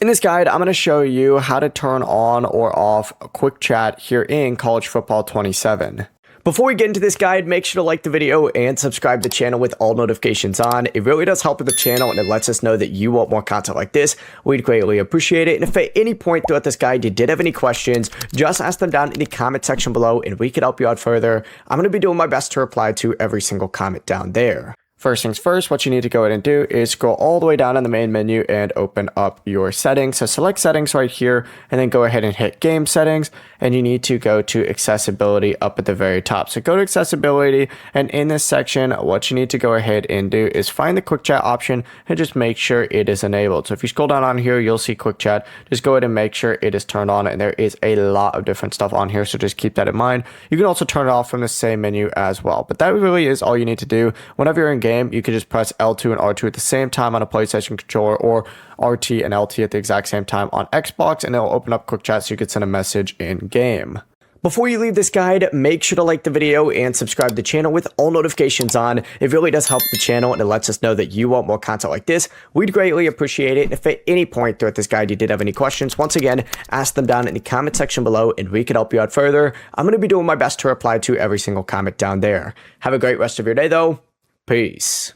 In this guide, I'm going to show you how to turn on or off a quick chat here in College Football 27. Before we get into this guide, make sure to like the video and subscribe to the channel with all notifications on. It really does help with the channel and it lets us know that you want more content like this. We'd greatly appreciate it. And if at any point throughout this guide you did have any questions, just ask them down in the comment section below and we could help you out further. I'm going to be doing my best to reply to every single comment down there. First things first, what you need to go ahead and do is scroll all the way down in the main menu and open up your settings. So select settings right here and then go ahead and hit game settings, and you need to go to accessibility up at the very top. So go to accessibility, and in this section, what you need to go ahead and do is find the quick chat option and just make sure it is enabled. So if you scroll down on here, you'll see quick chat. Just go ahead and make sure it is turned on, and there is a lot of different stuff on here. So just keep that in mind. You can also turn it off from the same menu as well, but that really is all you need to do. Whenever you're in game, you can just press L2 and R2 at the same time on a PlayStation controller, or RT and LT at the exact same time on Xbox, and it'll open up quick chat so you can send a message in game. Before you leave this guide, make sure to like the video and subscribe to the channel with all notifications on. It really does help the channel and it lets us know that you want more content like this. We'd greatly appreciate it. And if at any point throughout this guide you did have any questions, once again, ask them down in the comment section below and we can help you out further. I'm going to be doing my best to reply to every single comment down there. Have a great rest of your day though. Peace.